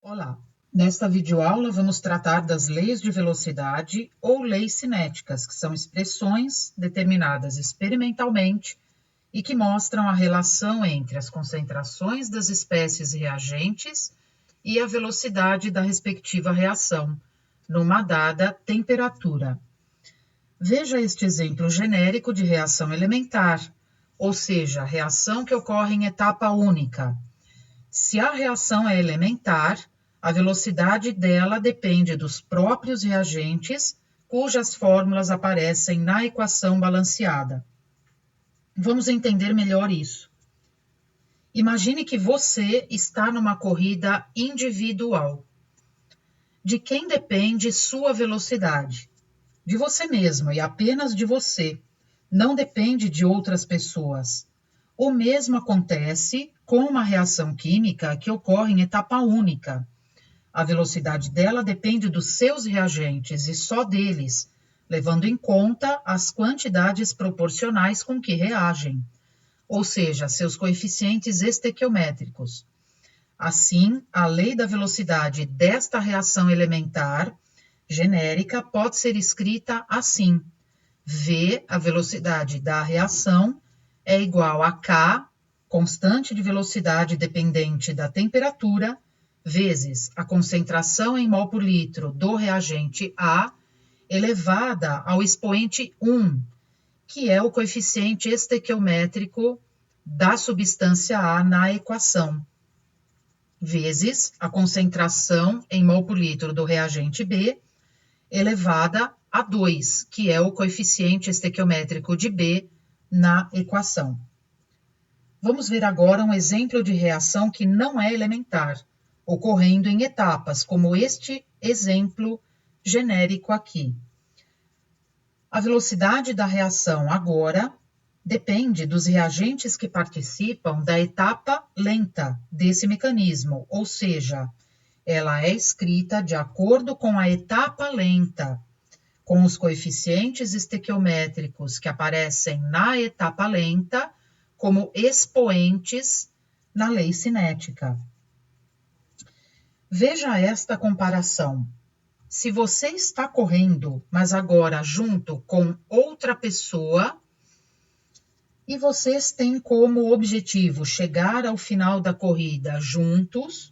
Olá! Nesta videoaula vamos tratar das leis de velocidade ou leis cinéticas, que são expressões determinadas experimentalmente e que mostram a relação entre as concentrações das espécies reagentes e a velocidade da respectiva reação, numa dada temperatura. Veja este exemplo genérico de reação elementar, ou seja, reação que ocorre em etapa única. Se a reação é elementar, a velocidade dela depende dos próprios reagentes, cujas fórmulas aparecem na equação balanceada. Vamos entender melhor isso. Imagine que você está numa corrida individual. De quem depende sua velocidade? De você mesmo e apenas de você. Não depende de outras pessoas. O mesmo acontece com uma reação química que ocorre em etapa única. A velocidade dela depende dos seus reagentes e só deles, levando em conta as quantidades proporcionais com que reagem, ou seja, seus coeficientes estequiométricos. Assim, a lei da velocidade desta reação elementar genérica pode ser escrita assim: V, a velocidade da reação, é igual a K, constante de velocidade dependente da temperatura, vezes a concentração em mol por litro do reagente A, elevada ao expoente 1, que é o coeficiente estequiométrico da substância A na equação, vezes a concentração em mol por litro do reagente B, elevada a 2, que é o coeficiente estequiométrico de B na equação. Vamos ver agora um exemplo de reação que não é elementar, ocorrendo em etapas, como este exemplo genérico aqui. A velocidade da reação agora depende dos reagentes que participam da etapa lenta desse mecanismo, ou seja, ela é escrita de acordo com a etapa lenta, com os coeficientes estequiométricos que aparecem na etapa lenta como expoentes na lei cinética. Veja esta comparação. Se você está correndo, mas agora junto com outra pessoa, e vocês têm como objetivo chegar ao final da corrida juntos,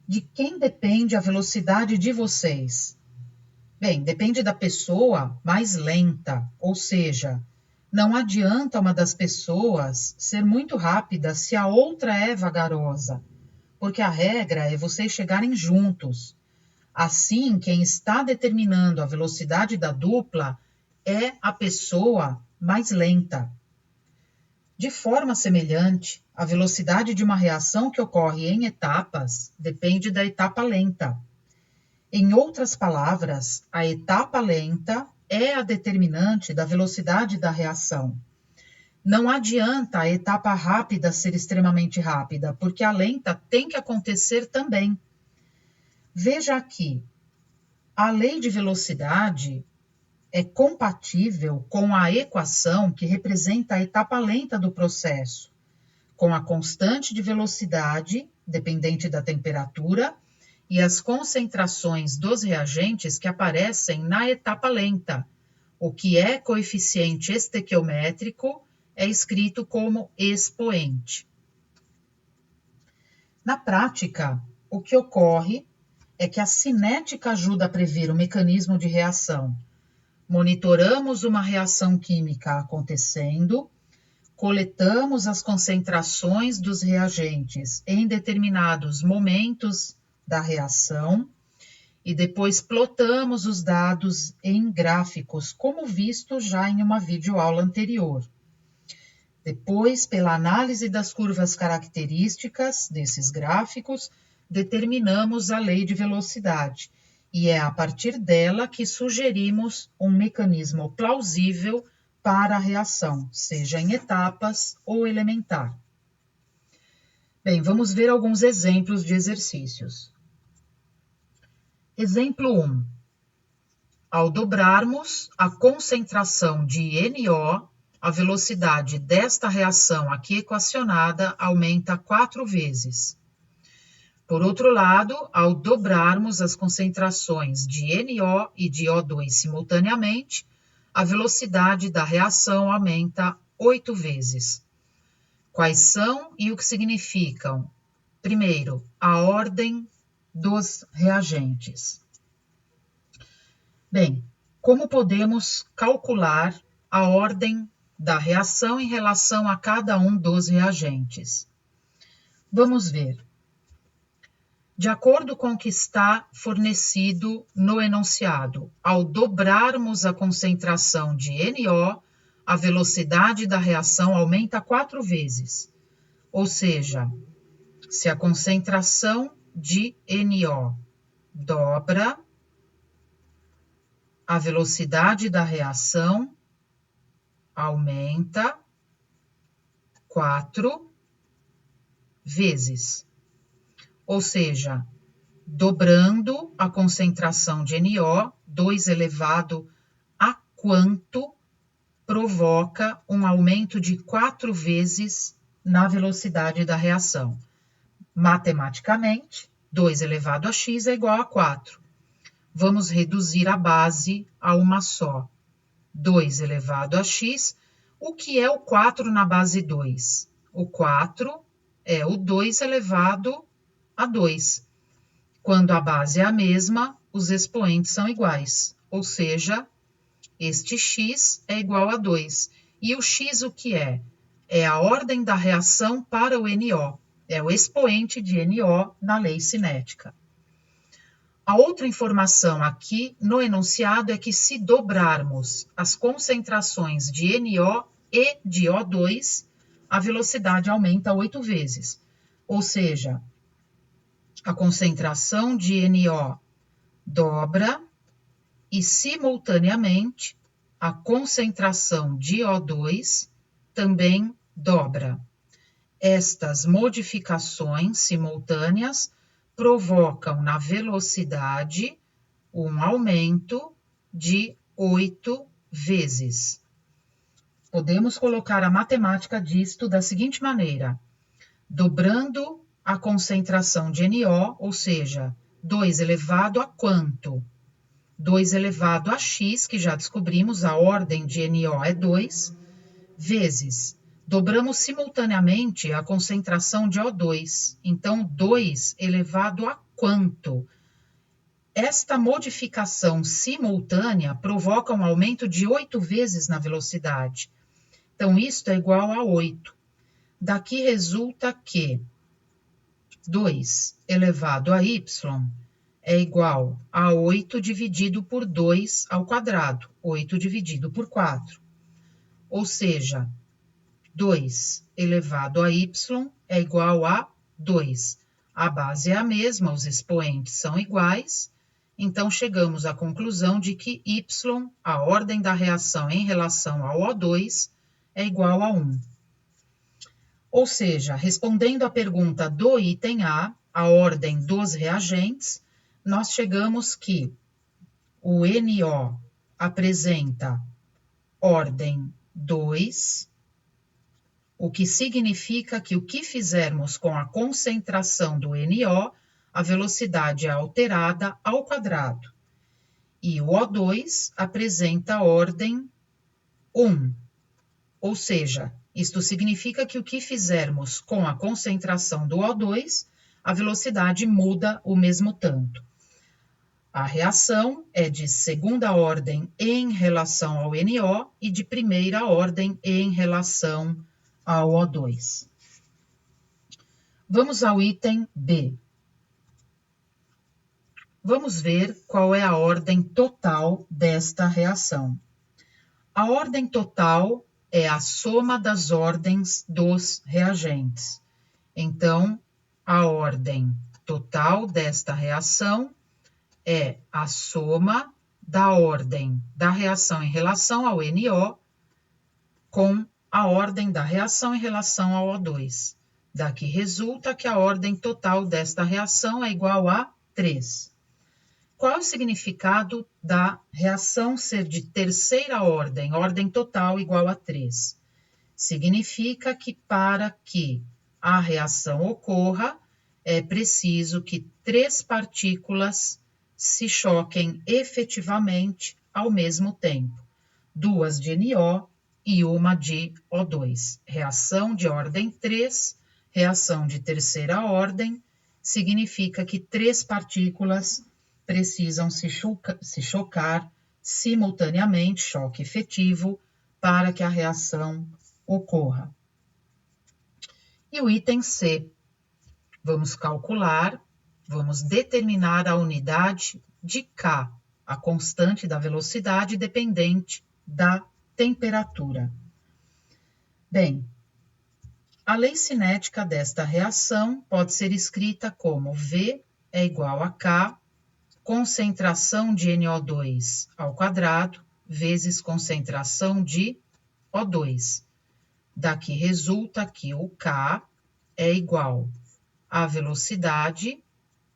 de quem depende a velocidade de vocês? Bem, depende da pessoa mais lenta, ou seja, não adianta uma das pessoas ser muito rápida se a outra é vagarosa, porque a regra é vocês chegarem juntos. Assim, quem está determinando a velocidade da dupla é a pessoa mais lenta. De forma semelhante, a velocidade de uma reação que ocorre em etapas depende da etapa lenta. Em outras palavras, a etapa lenta é a determinante da velocidade da reação. Não adianta a etapa rápida ser extremamente rápida, porque a lenta tem que acontecer também. Veja aqui, a lei de velocidade é compatível com a equação que representa a etapa lenta do processo, com a constante de velocidade, dependente da temperatura, e as concentrações dos reagentes que aparecem na etapa lenta, o que é coeficiente estequiométrico, é escrito como expoente. Na prática, o que ocorre é que a cinética ajuda a prever o mecanismo de reação. Monitoramos uma reação química acontecendo, coletamos as concentrações dos reagentes em determinados momentos da reação e depois plotamos os dados em gráficos, como visto já em uma videoaula anterior. Depois, pela análise das curvas características desses gráficos, determinamos a lei de velocidade, e é a partir dela que sugerimos um mecanismo plausível para a reação, seja em etapas ou elementar. Bem, vamos ver alguns exemplos de exercícios. Exemplo 1. Ao dobrarmos a concentração de NO, a velocidade desta reação aqui equacionada aumenta 4 vezes. Por outro lado, ao dobrarmos as concentrações de NO e de O2 simultaneamente, a velocidade da reação aumenta 8 vezes. Quais são e o que significam? Primeiro, a ordem dos reagentes. Bem, como podemos calcular a ordem da reação em relação a cada um dos reagentes? Vamos ver. De acordo com o que está fornecido no enunciado, ao dobrarmos a concentração de NO, a velocidade da reação aumenta 4 vezes. Ou seja, se a concentração de NO dobra, a velocidade da reação aumenta 4 vezes. Ou seja, dobrando a concentração de NO, 2 elevado a quanto provoca um aumento de 4 vezes na velocidade da reação. Matematicamente, 2 elevado a x é igual a 4. Vamos reduzir a base a uma só. 2 elevado a x. O que é o 4 na base 2? O 4 é o 2 elevado a 2. Quando a base é a mesma, os expoentes são iguais. Ou seja, este x é igual a 2. E o x o que é? É a ordem da reação para o NO. É o expoente de NO na lei cinética. A outra informação aqui no enunciado é que se dobrarmos as concentrações de NO e de O2, a velocidade aumenta 8 vezes. Ou seja, a concentração de NO dobra e, simultaneamente, a concentração de O2 também dobra. Estas modificações simultâneas provocam na velocidade um aumento de 8 vezes. Podemos colocar a matemática disto da seguinte maneira: dobrando a concentração de NO, ou seja, 2 elevado a quanto? 2 elevado a x, que já descobrimos, a ordem de NO é 2, vezes. Dobramos simultaneamente a concentração de O2. Então, 2 elevado a quanto? Esta modificação simultânea provoca um aumento de 8 vezes na velocidade. Então, isto é igual a 8. Daqui resulta que 2 elevado a y é igual a 8 dividido por 2 ao quadrado, 8 dividido por 4. Ou seja, 2 elevado a y é igual a 2. A base é a mesma, os expoentes são iguais, então chegamos à conclusão de que y, a ordem da reação em relação ao O2, é igual a 1. Ou seja, respondendo à pergunta do item A, a ordem dos reagentes, nós chegamos que o NO apresenta ordem 2, o que significa que o que fizermos com a concentração do NO, a velocidade é alterada ao quadrado. E o O2 apresenta ordem 1, ou seja, isto significa que o que fizermos com a concentração do O2, a velocidade muda o mesmo tanto. A reação é de segunda ordem em relação ao NO e de primeira ordem em relação ao O2. Vamos ao item B. Vamos ver qual é a ordem total desta reação. A ordem total é a soma das ordens dos reagentes. Então, a ordem total desta reação é a soma da ordem da reação em relação ao NO com a ordem da reação em relação ao O2. Daqui resulta que a ordem total desta reação é igual a 3. Qual é o significado da reação ser de terceira ordem, ordem total igual a 3? Significa que para que a reação ocorra, é preciso que 3 partículas se choquem efetivamente ao mesmo tempo, 2 de NO e 1 de O2. Reação de ordem 3, reação de terceira ordem, significa que 3 partículas precisam se chocar simultaneamente, choque efetivo, para que a reação ocorra. E o item C, vamos calcular, vamos determinar a unidade de K, a constante da velocidade dependente da temperatura. Bem, a lei cinética desta reação pode ser escrita como V é igual a K, concentração de NO2 ao quadrado, vezes concentração de O2. Daqui resulta que o K é igual à velocidade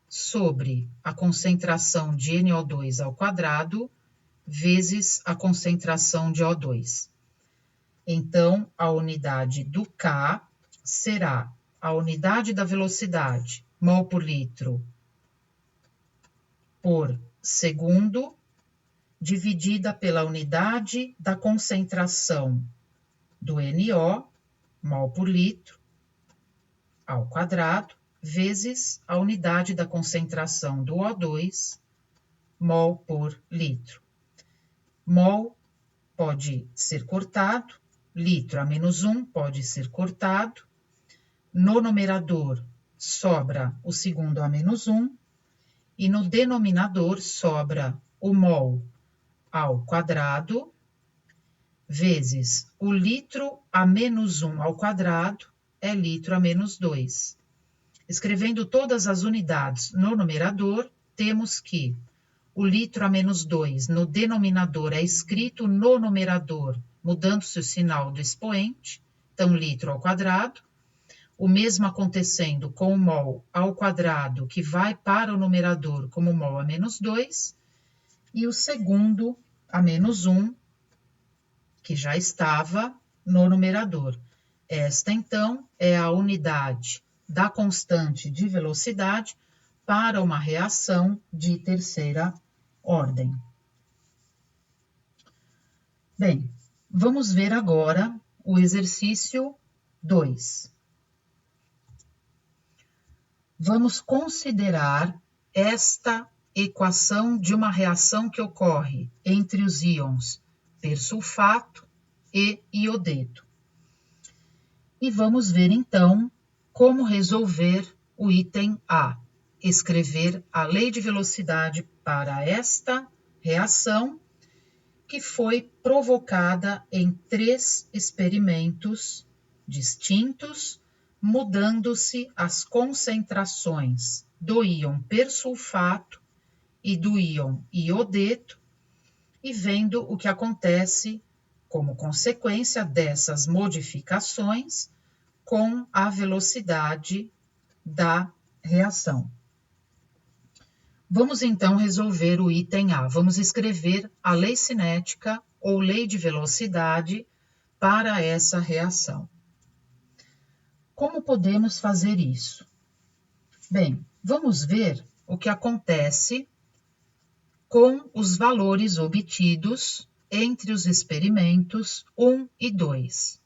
sobre a concentração de NO2 ao quadrado, vezes a concentração de O2. Então, a unidade do K será a unidade da velocidade, mol por litro por segundo, dividida pela unidade da concentração do NO, mol por litro, ao quadrado, vezes a unidade da concentração do O2, mol por litro. Mol pode ser cortado, litro a menos 1 pode ser cortado. No numerador sobra o segundo a menos 1, e no denominador sobra o mol ao quadrado, vezes o litro a menos 1 ao quadrado, é litro a menos 2. Escrevendo todas as unidades no numerador, temos que o litro a menos 2 no denominador é escrito no numerador, mudando-se o sinal do expoente, então litro ao quadrado. O mesmo acontecendo com o mol ao quadrado, que vai para o numerador como mol a menos 2, e o segundo a menos 1, que já estava no numerador. Esta, então, é a unidade da constante de velocidade para uma reação de terceira ordem. Bem, vamos ver agora o exercício 2. Vamos considerar esta equação de uma reação que ocorre entre os íons persulfato e iodeto. E vamos ver, então, como resolver o item A. Escrever a lei de velocidade para esta reação, que foi provocada em 3 experimentos distintos, mudando-se as concentrações do íon persulfato e do íon iodeto, e vendo o que acontece como consequência dessas modificações com a velocidade da reação. Vamos então resolver o item A. Vamos escrever a lei cinética ou lei de velocidade para essa reação. Como podemos fazer isso? Bem, vamos ver o que acontece com os valores obtidos entre os experimentos 1 e 2.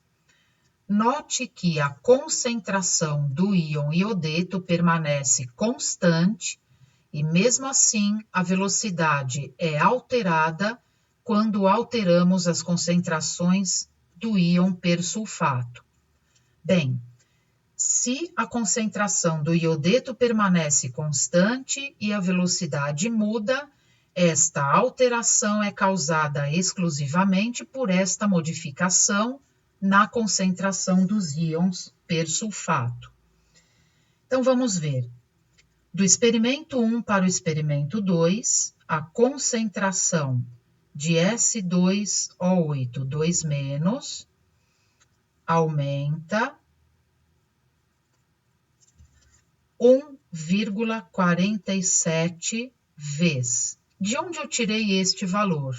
Note que a concentração do íon iodeto permanece constante e, mesmo assim, a velocidade é alterada quando alteramos as concentrações do íon persulfato. Bem, se a concentração do iodeto permanece constante e a velocidade muda, esta alteração é causada exclusivamente por esta modificação na concentração dos íons persulfato. Então, vamos ver. Do experimento 1 para o experimento 2, a concentração de S2O8 2- aumenta 1,47 vezes. De onde eu tirei este valor?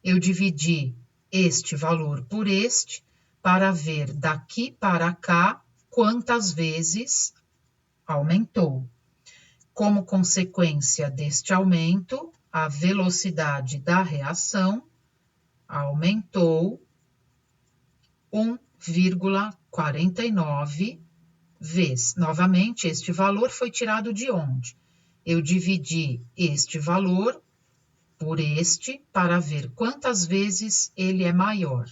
Eu dividi este valor por este para ver daqui para cá quantas vezes aumentou. Como consequência deste aumento, a velocidade da reação aumentou 1,49 vezes. Novamente, este valor foi tirado de onde? Eu dividi este valor por este para ver quantas vezes ele é maior.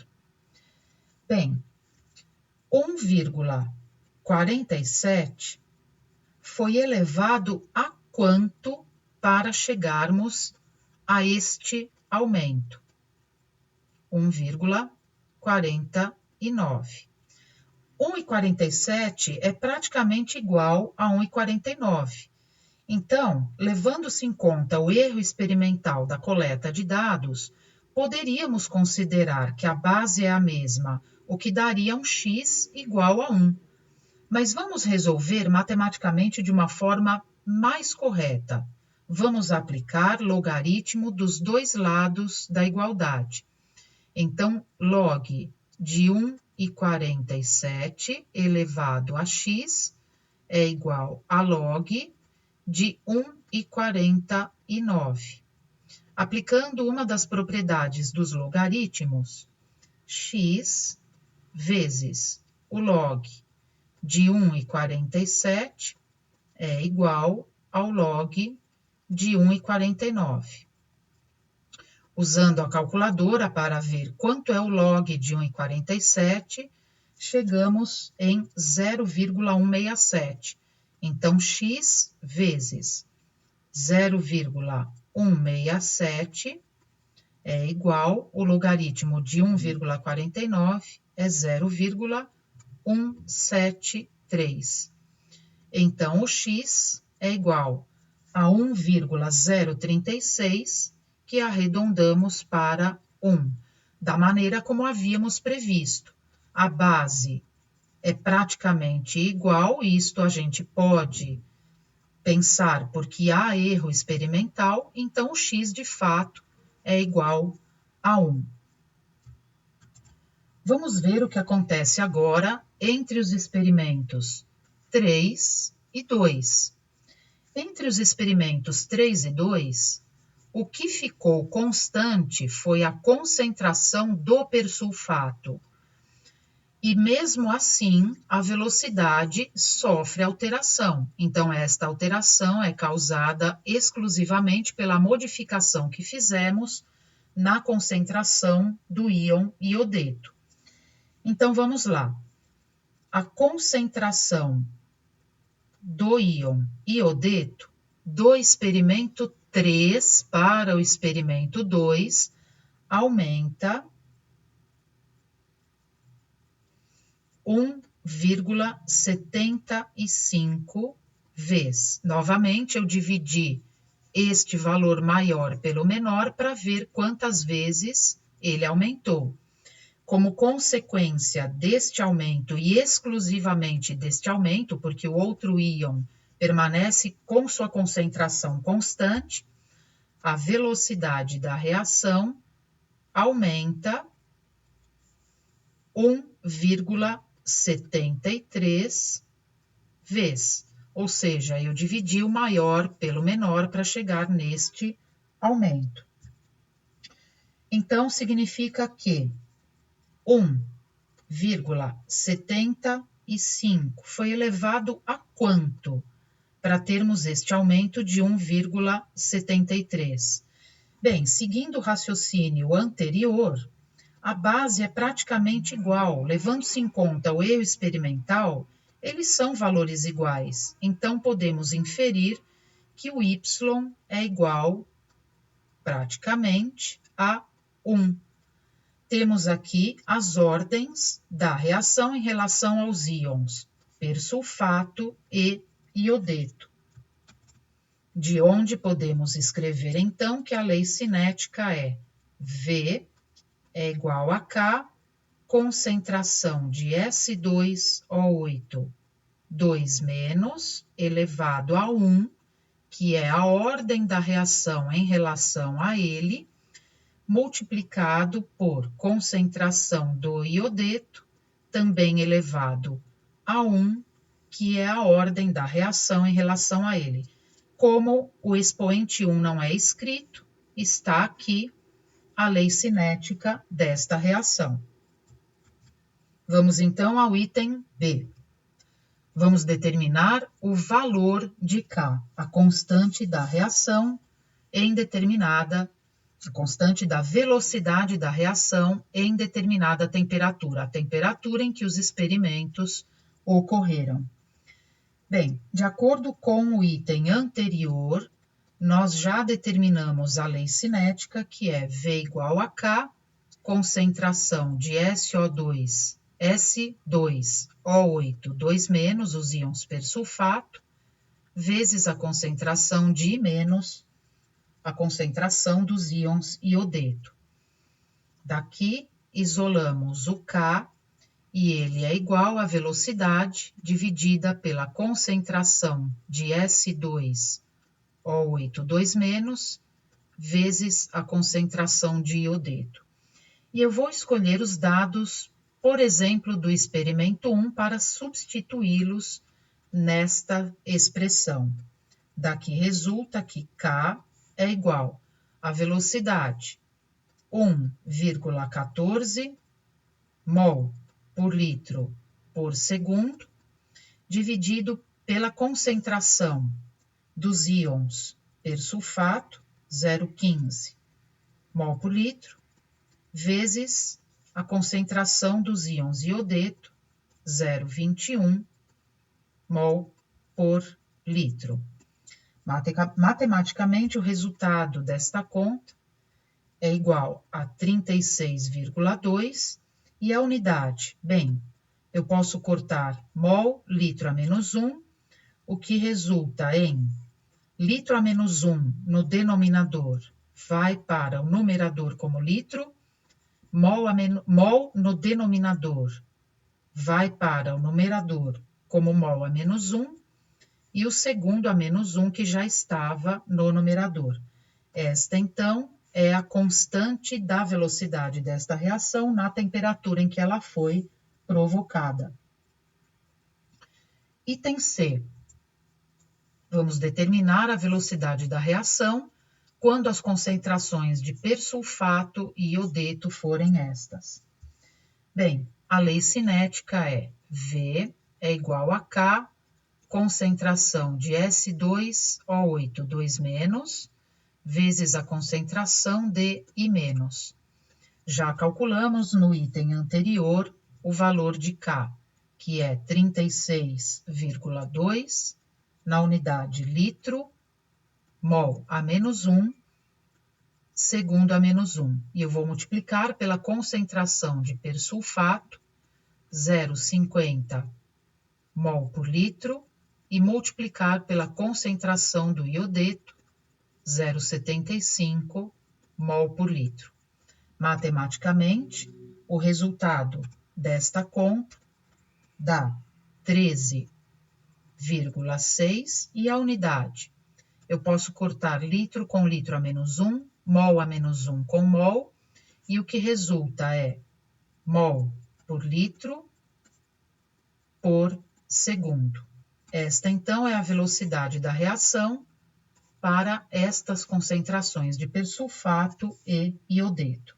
Bem, 1,47 foi elevado a quanto para chegarmos a este aumento? 1,49. 1,47 é praticamente igual a 1,49. Então, levando-se em conta o erro experimental da coleta de dados, poderíamos considerar que a base é a mesma, o que daria um x igual a 1. Mas vamos resolver matematicamente de uma forma mais correta. Vamos aplicar logaritmo dos dois lados da igualdade. Então, log de 1,47 elevado a x é igual a log de 1,49. Aplicando uma das propriedades dos logaritmos, x vezes o log de 1,47 é igual ao log de 1,49. Usando a calculadora para ver quanto é o log de 1,47, chegamos em 0,167. Então, x vezes 0,167 é igual, o logaritmo de 1,49 é 0,173. Então, o x é igual a 1,036, que arredondamos para 1, da maneira como havíamos previsto. A base é praticamente igual, isto a gente pode pensar porque há erro experimental, então o x de fato é igual a 1. Vamos ver o que acontece agora entre os experimentos 3 e 2. Entre os experimentos 3 e 2, o que ficou constante foi a concentração do persulfato. E mesmo assim, a velocidade sofre alteração. Então, esta alteração é causada exclusivamente pela modificação que fizemos na concentração do íon iodeto. Então, vamos lá. A concentração do íon iodeto do experimento 3 para o experimento 2 aumenta 1,75 vezes. Novamente, eu dividi este valor maior pelo menor para ver quantas vezes ele aumentou. Como consequência deste aumento e exclusivamente deste aumento, porque o outro íon permanece com sua concentração constante, a velocidade da reação aumenta 1,73 vezes. Ou seja, eu dividi o maior pelo menor para chegar neste aumento. Então, significa que 1,75 foi elevado a quanto para termos este aumento de 1,73? Bem, seguindo o raciocínio anterior, a base é praticamente igual, levando-se em conta o erro experimental, eles são valores iguais. Então, podemos inferir que o y é igual, praticamente, a 1. Temos aqui as ordens da reação em relação aos íons persulfato e iodeto, de onde podemos escrever, então, que a lei cinética é V é igual a K, concentração de S2O8, 2 menos, elevado a 1, que é a ordem da reação em relação a ele, multiplicado por concentração do iodeto, também elevado a 1, que é a ordem da reação em relação a ele. Como o expoente 1 não é escrito, está aqui a lei cinética desta reação. Vamos então ao item B. Vamos determinar o valor de K, a constante da reação em determinada, a constante da velocidade da reação em determinada temperatura, a temperatura em que os experimentos ocorreram. Bem, de acordo com o item anterior, nós já determinamos a lei cinética, que é V igual a K, concentração de SO2, S2O8, 2-, os íons persulfato, vezes a concentração de menos a concentração dos íons iodeto. Daqui, isolamos o K, e ele é igual à velocidade dividida pela concentração de S2O8, 2-, vezes a concentração de iodeto. E eu vou escolher os dados, por exemplo, do experimento 1 para substituí-los nesta expressão. Daqui resulta que K é igual à velocidade 1,14 mol por litro por segundo, dividido pela concentração dos íons persulfato, 0,15 mol por litro, vezes a concentração dos íons iodeto, 0,21 mol por litro. Matematicamente, o resultado desta conta é igual a 36,2 e a unidade, bem, eu posso cortar mol, litro a menos 1, o que resulta em litro a menos 1 no denominador vai para o numerador como litro, mol no denominador vai para o numerador como mol a menos 1, e o segundo a menos 1 que já estava no numerador. Esta, então, é a constante da velocidade desta reação na temperatura em que ela foi provocada. Item C. Vamos determinar a velocidade da reação quando as concentrações de persulfato e iodeto forem estas. Bem, a lei cinética é V é igual a K, concentração de S2O8, 2-, vezes a concentração de I-. Já calculamos no item anterior o valor de K, que é 36,2 na unidade litro, mol a menos 1, segundo a menos 1. E eu vou multiplicar pela concentração de persulfato, 0,50 mol por litro, e multiplicar pela concentração do iodeto, 0,75 mol por litro. Matematicamente, o resultado desta conta dá 13,6 e a unidade. Eu posso cortar litro com litro a menos 1, mol a menos 1 com mol, e o que resulta é mol por litro por segundo. Esta, então, é a velocidade da reação para estas concentrações de persulfato e iodeto.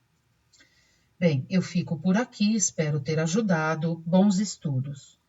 Bem, eu fico por aqui, espero ter ajudado. Bons estudos!